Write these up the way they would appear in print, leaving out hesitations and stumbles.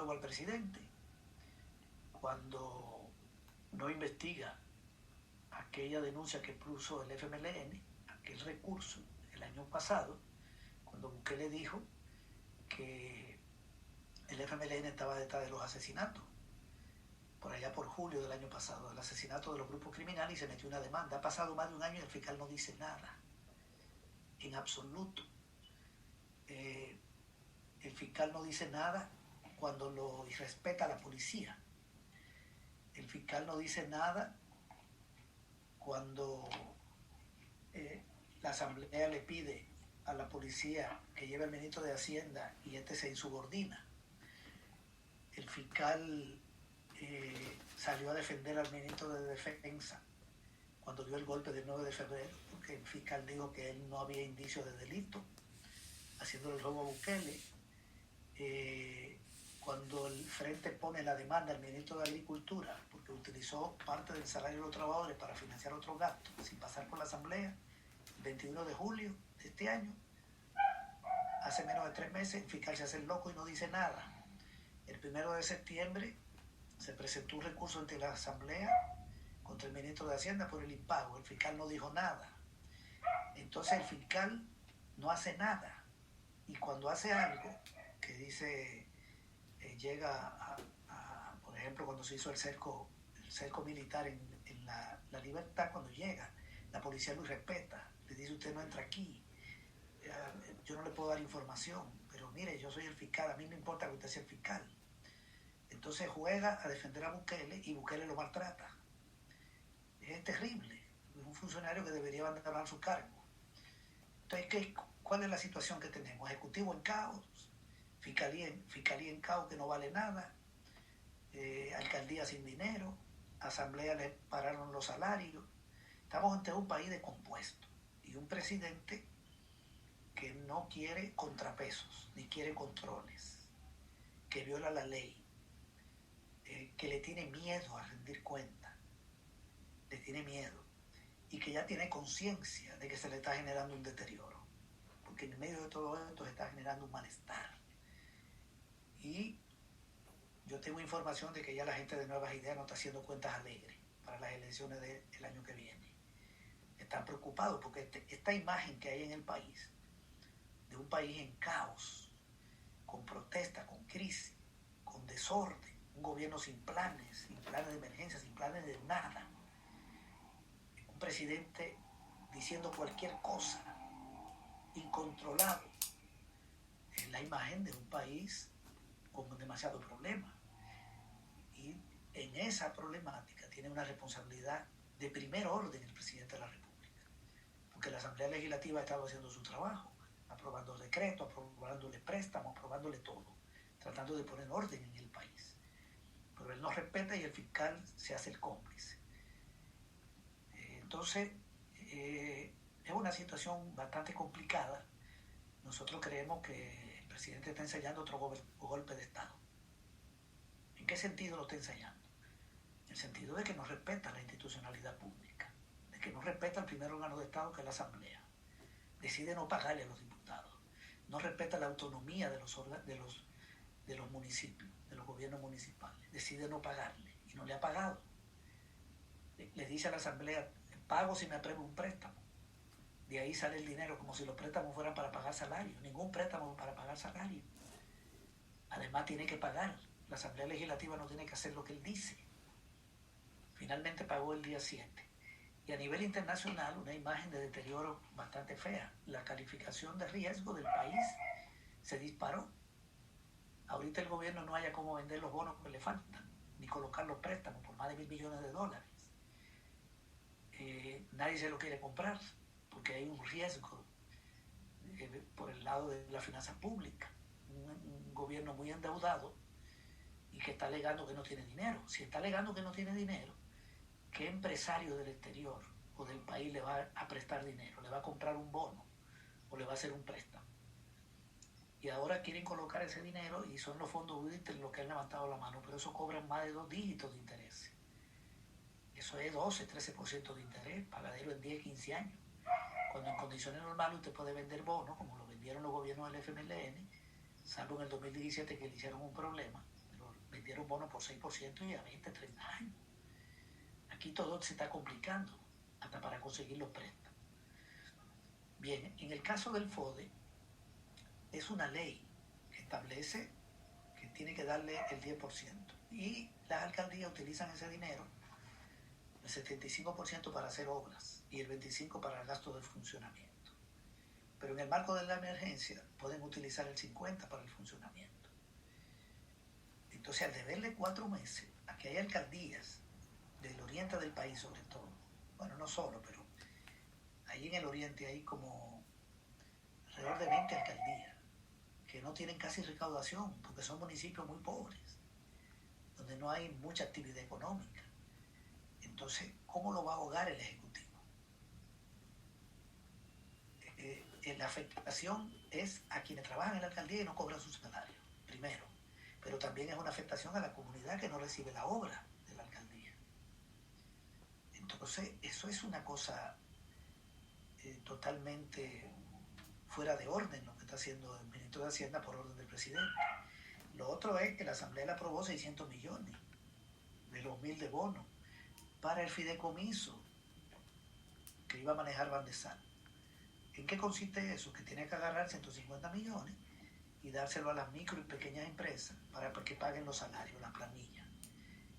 fuego al presidente, cuando no investiga aquella denuncia que puso el FMLN, aquel recurso el año pasado, cuando Bukele dijo que el FMLN estaba detrás de los asesinatos, por allá por julio del año pasado, el asesinato de los grupos criminales, y se metió una demanda. Ha pasado más de un año y el fiscal no dice nada, en absoluto. El fiscal no dice nada cuando lo irrespeta a la policía. El fiscal no dice nada cuando la asamblea le pide a la policía que lleve al ministro de Hacienda y este se insubordina. El fiscal salió a defender al ministro de Defensa cuando dio el golpe del 9 de febrero, porque el fiscal dijo que él no había indicios de delito, haciendo el robo a Bukele. Cuando el Frente pone la demanda al ministro de Agricultura, porque utilizó parte del salario de los trabajadores para financiar otros gastos, sin pasar por la asamblea, el 21 de julio de este año, hace menos de 3 meses, el fiscal se hace el loco y no dice nada. El 1 de septiembre se presentó un recurso ante la asamblea contra el ministro de Hacienda por el impago. El fiscal no dijo nada. Entonces el fiscal no hace nada. Y cuando hace algo que dice, llega por ejemplo, cuando se hizo el cerco militar en la Libertad, cuando llega, la policía lo respeta. Le dice, usted no entra aquí. Yo no le puedo dar información, pero mire, yo soy el fiscal, a mí me importa que usted sea el fiscal. Entonces juega a defender a Bukele y Bukele lo maltrata. Es terrible. Es un funcionario que debería abandonar su cargo. Entonces, ¿cuál es la situación que tenemos? Ejecutivo en caos, fiscalía en caos que no vale nada, alcaldía sin dinero, asamblea le pararon los salarios. Estamos ante un país descompuesto y un presidente que no quiere contrapesos, ni quiere controles, que viola la ley, que le tiene miedo a rendir cuenta, le tiene miedo, y que ya tiene conciencia de que se le está generando un deterioro, porque en medio de todo esto se está generando un malestar. Y yo tengo información de que ya la gente de Nuevas Ideas no está haciendo cuentas alegres para las elecciones del año que viene. Están preocupados porque esta imagen que hay en el país, de un país en caos, con protesta, con crisis, con desorden, un gobierno sin planes de emergencia, sin planes de nada, un presidente diciendo cualquier cosa, incontrolado, es la imagen de un país con demasiado problema. Y en esa problemática tiene una responsabilidad de primer orden el presidente de la República, porque la Asamblea Legislativa ha estado haciendo su trabajo, aprobando decretos, aprobándole préstamos, aprobándole todo, tratando de poner orden en el país. Pero él no respeta y el fiscal se hace el cómplice. Entonces, es una situación bastante complicada. Nosotros creemos que el presidente está ensayando otro golpe de Estado. ¿En qué sentido lo está ensayando? En el sentido de que no respeta la institucionalidad pública, de que no respeta el primer órgano de Estado, que es la Asamblea. Decide no pagarle a los diputados, no respeta la autonomía de los municipios, de los gobiernos municipales, decide no pagarle y no le ha pagado. Le dice a la Asamblea, pago si me apruebo un préstamo. De ahí sale el dinero como si los préstamos fueran para pagar salario. Ningún préstamo para pagar salario. Además tiene que pagar. La Asamblea Legislativa no tiene que hacer lo que él dice. Finalmente pagó el día 7. Y a nivel internacional, una imagen de deterioro bastante fea. La calificación de riesgo del país se disparó. Ahorita el gobierno no haya cómo vender los bonos que le faltan, ni colocar los préstamos por más de $1.000 millones. Nadie se lo quiere comprar, porque hay un riesgo por el lado de la finanza pública. Un gobierno muy endeudado y que está alegando que no tiene dinero. Si está alegando que no tiene dinero, ¿qué empresario del exterior o del país le va a prestar dinero? ¿Le va a comprar un bono o le va a hacer un préstamo? Y ahora quieren colocar ese dinero y son los fondos UDIT los que han levantado la mano, pero eso cobran más de 2 dígitos de interés. Eso es 12, 13% de interés, pagadero en 10, 15 años. Cuando en condiciones normales usted puede vender bonos, como lo vendieron los gobiernos del FMLN, salvo en el 2017 que le hicieron un problema, un bono por 6% y a 20, 30 años. Aquí todo se está complicando, hasta para conseguir los préstamos. Bien, en el caso del FODE, es una ley que establece que tiene que darle el 10%. Y las alcaldías utilizan ese dinero, el 75% para hacer obras y el 25% para el gasto de funcionamiento. Pero en el marco de la emergencia pueden utilizar el 50% para el funcionamiento. Entonces, al deberle 4 meses, aquí hay alcaldías del oriente del país sobre todo, bueno, no solo, pero ahí en el oriente hay como alrededor de 20 alcaldías que no tienen casi recaudación porque son municipios muy pobres, donde no hay mucha actividad económica. Entonces, ¿cómo lo va a ahogar el Ejecutivo? La afectación es a quienes trabajan en la alcaldía y no cobran su salario, primero. Pero también es una afectación a la comunidad que no recibe la obra de la alcaldía. Entonces, eso es una cosa totalmente fuera de orden lo que está haciendo el ministro de Hacienda por orden del presidente. Lo otro es que la Asamblea le aprobó 600 millones de los 1.000 de bono para el fideicomiso que iba a manejar Bandesal. ¿En qué consiste eso? Que tiene que agarrar 150 millones y dárselo a las micro y pequeñas empresas para que paguen los salarios, las planillas.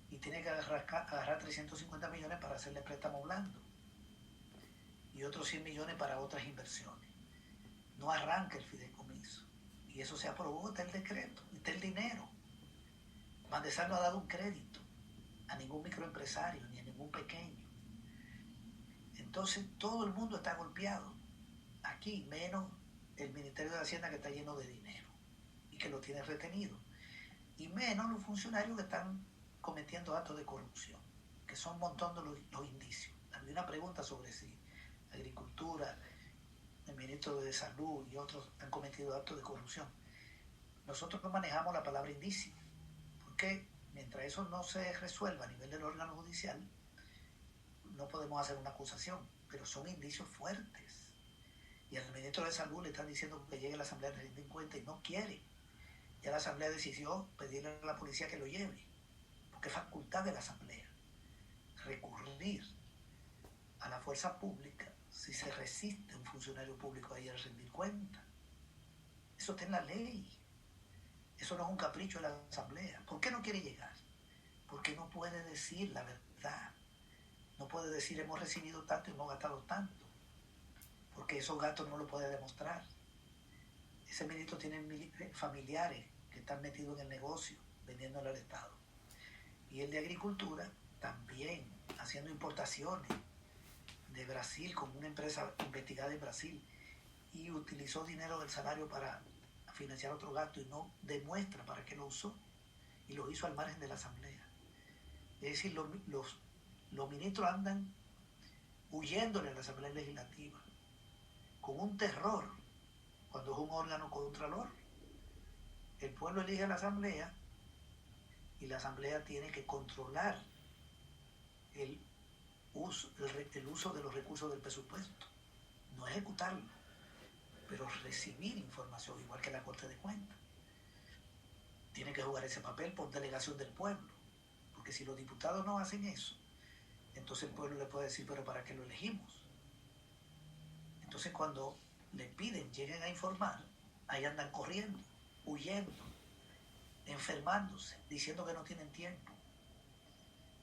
Y tiene que agarrar 350 millones para hacerle préstamo blando y otros 100 millones para otras inversiones. No arranca el fideicomiso. Y eso se aprobó, está el decreto, está el dinero. Bandesal no ha dado un crédito a ningún microempresario ni a ningún pequeño. Entonces todo el mundo está golpeado. Aquí menos el Ministerio de Hacienda, que está lleno de dinero y que lo tiene retenido. Y menos los funcionarios que están cometiendo actos de corrupción, que son un montón de los indicios. Había una pregunta sobre si Agricultura, el ministro de Salud y otros han cometido actos de corrupción. Nosotros no manejamos la palabra indicio, porque mientras eso no se resuelva a nivel del órgano judicial, no podemos hacer una acusación, pero son indicios fuertes. Y al ministro de Salud le están diciendo que llegue a la Asamblea a rendir cuenta y no quiere. Ya la Asamblea decidió pedirle a la policía que lo lleve, porque es facultad de la Asamblea recurrir a la fuerza pública si se resiste un funcionario público a ir a rendir cuenta. Eso está en la ley. Eso no es un capricho de la Asamblea. ¿Por qué no quiere llegar? Porque no puede decir la verdad. No puede decir hemos recibido tanto y hemos gastado tanto, porque esos gastos no lo puede demostrar. Ese ministro tiene familiares que están metidos en el negocio, vendiéndole al Estado. Y el de Agricultura también, haciendo importaciones de Brasil, como una empresa investigada en Brasil, y utilizó dinero del salario para financiar otro gasto y no demuestra para qué lo usó, y lo hizo al margen de la Asamblea. Es decir, los ministros andan huyéndole a la Asamblea Legislativa con un terror, cuando es un órgano contralor. El pueblo elige a la Asamblea y la Asamblea tiene que controlar el uso de los recursos del presupuesto, no ejecutarlo, pero recibir información, igual que la Corte de Cuentas. Tiene que jugar ese papel por delegación del pueblo, porque si los diputados no hacen eso, entonces el pueblo le puede decir, pero ¿para qué lo elegimos? Entonces cuando le piden, lleguen a informar, ahí andan corriendo, huyendo, enfermándose, diciendo que no tienen tiempo.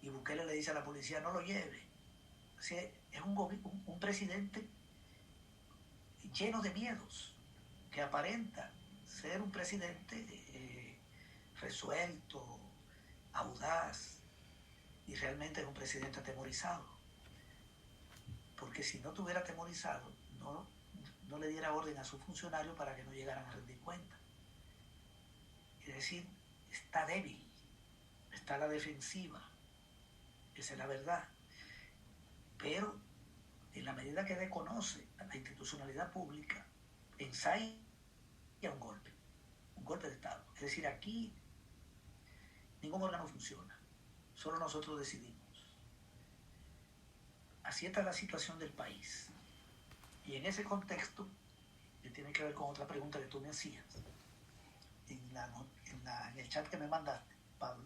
Y Bukele le dice a la policía, no lo lleve. O sea, es un presidente lleno de miedos, que aparenta ser un presidente resuelto, audaz, y realmente es un presidente atemorizado. Porque si no estuviera atemorizado, no le diera orden a sus funcionarios para que no llegaran a rendir cuenta. Es decir, está débil, está a la defensiva, esa es la verdad. Pero en la medida que desconoce la institucionalidad pública, ensaya un golpe de Estado. Es decir, aquí ningún órgano funciona, solo nosotros decidimos. Así está la situación del país. Y en ese contexto, que tiene que ver con otra pregunta que tú me hacías, en el chat que me mandaste, Pablo,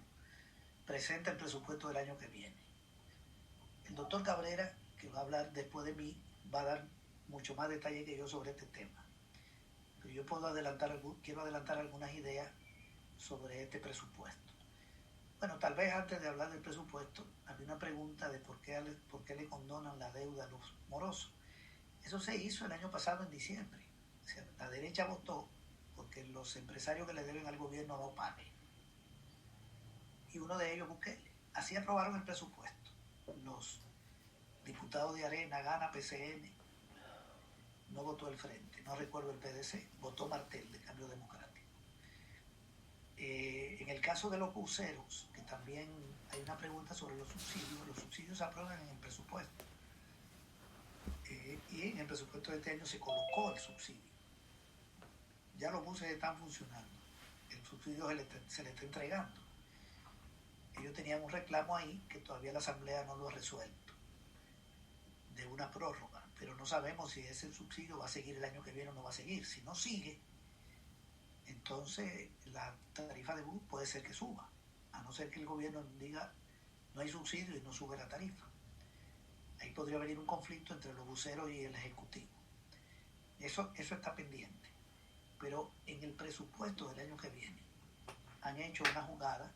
presenta el presupuesto del año que viene. El doctor Cabrera, que va a hablar después de mí, va a dar mucho más detalle que yo sobre este tema. Pero yo quiero adelantar algunas ideas sobre este presupuesto. Bueno, tal vez antes de hablar del presupuesto, había una pregunta de por qué le condonan la deuda a los morosos. Eso se hizo el año pasado en diciembre. O sea, la derecha votó porque los empresarios que le deben al gobierno no paguen. Y uno de ellos, Bukele. Así aprobaron el presupuesto. Los diputados de Arena, Gana, PCN, no votó el Frente, no recuerdo el PDC, votó Martel, de Cambio Democrático. En el caso de los buceros, que también hay una pregunta sobre los subsidios se aprueban en el presupuesto. Y en el presupuesto de este año se colocó el subsidio. Ya los buses están funcionando, el subsidio se le está entregando. Ellos tenían un reclamo ahí que todavía la Asamblea no lo ha resuelto, de una prórroga, pero no sabemos si ese subsidio va a seguir el año que viene o no va a seguir. Si no sigue, entonces la tarifa de bus puede ser que suba, a no ser que el gobierno diga no hay subsidio y no sube la tarifa. Ahí podría venir un conflicto entre los buceros y el Ejecutivo. Eso está pendiente. Pero en el presupuesto del año que viene han hecho una jugada,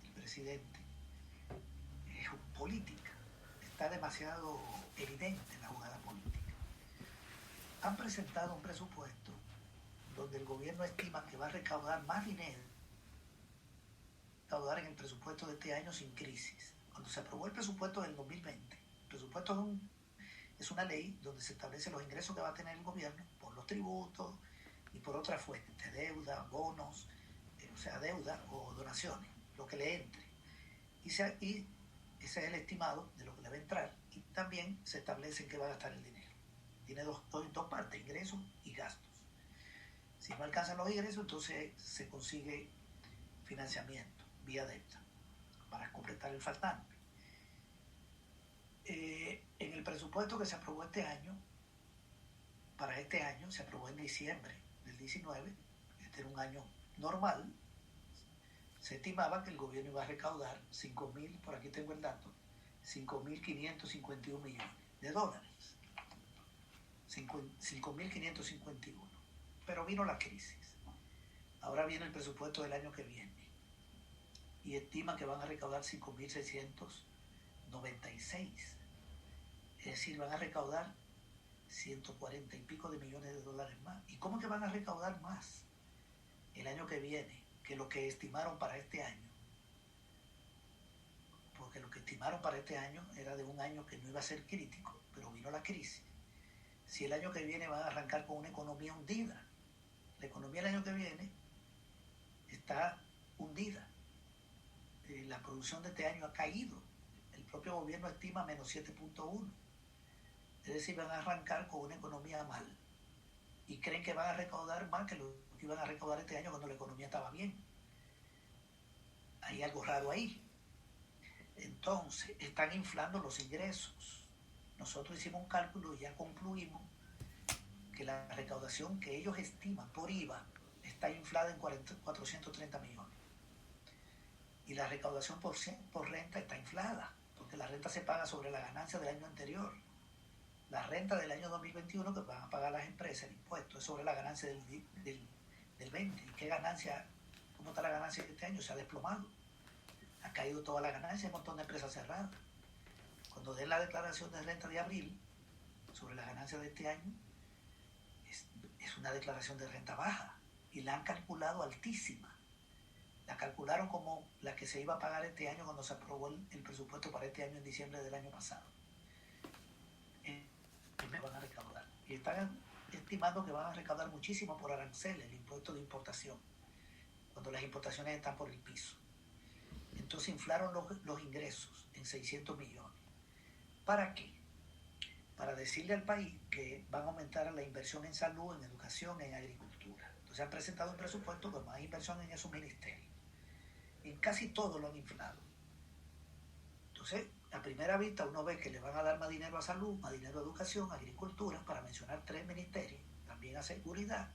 el presidente, es política. Está demasiado evidente la jugada política. Han presentado un presupuesto donde el gobierno estima que va a recaudar más dinero, recaudar en el presupuesto de este año sin crisis. Cuando se aprobó el presupuesto del 2020, el presupuesto es una ley donde se establecen los ingresos que va a tener el gobierno por los tributos y por otras fuentes, deuda, bonos, o sea, deuda o donaciones, lo que le entre. Y ese es el estimado de lo que le va a entrar, y también se establece en qué va a gastar el dinero. Tiene dos partes, ingresos y gastos. Si no alcanzan los ingresos, entonces se consigue financiamiento vía deuda para completar el faltante. En el presupuesto que se aprobó este año, para este año, se aprobó en diciembre del 19, este era un año normal, se estimaba que el gobierno iba a recaudar 5.000, por aquí tengo el dato, 5.551 millones de dólares. 5.551. Pero vino la crisis. Ahora viene el presupuesto del año que viene y estima que van a recaudar 5.696. Es decir, van a recaudar 140 y pico de millones de dólares más. ¿Y cómo que van a recaudar más el año que viene que lo que estimaron para este año? Porque lo que estimaron para este año era de un año que no iba a ser crítico, pero vino la crisis. Si el año que viene van a arrancar con una economía hundida, la economía el año que viene está hundida. La producción de este año ha caído. El propio gobierno estima menos 7.1. Es decir, van a arrancar con una economía mal. Y creen que van a recaudar más que lo que iban a recaudar este año cuando la economía estaba bien. Hay algo raro ahí. Entonces, están inflando los ingresos. Nosotros hicimos un cálculo y ya concluimos que la recaudación que ellos estiman por IVA está inflada en 430 millones. Y la recaudación por renta está inflada, porque la renta se paga sobre la ganancia del año anterior. La renta del año 2021 que van a pagar las empresas, el impuesto, es sobre la ganancia del 20. ¿Y qué ganancia? ¿Cómo está la ganancia de este año? Se ha desplomado. Ha caído toda la ganancia, hay un montón de empresas cerradas. Cuando den la declaración de renta de abril sobre la ganancia de este año, es una declaración de renta baja y la han calculado altísima. La calcularon como la que se iba a pagar este año cuando se aprobó el presupuesto para este año en diciembre del año pasado. Me van a recaudar. Y están estimando que van a recaudar muchísimo por aranceles, el impuesto de importación, cuando las importaciones están por el piso. Entonces inflaron los ingresos en 600 millones. ¿Para qué? Para decirle al país que van a aumentar la inversión en salud, en educación, en agricultura. Entonces han presentado un presupuesto con más inversión en esos ministerios. En casi todo lo han inflado. Entonces, a primera vista uno ve que le van a dar más dinero a salud, más dinero a educación, a agricultura, para mencionar 3 ministerios, también a seguridad,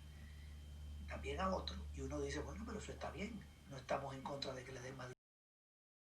también a otros. Y uno dice, bueno, pero eso está bien, no estamos en contra de que le den más dinero.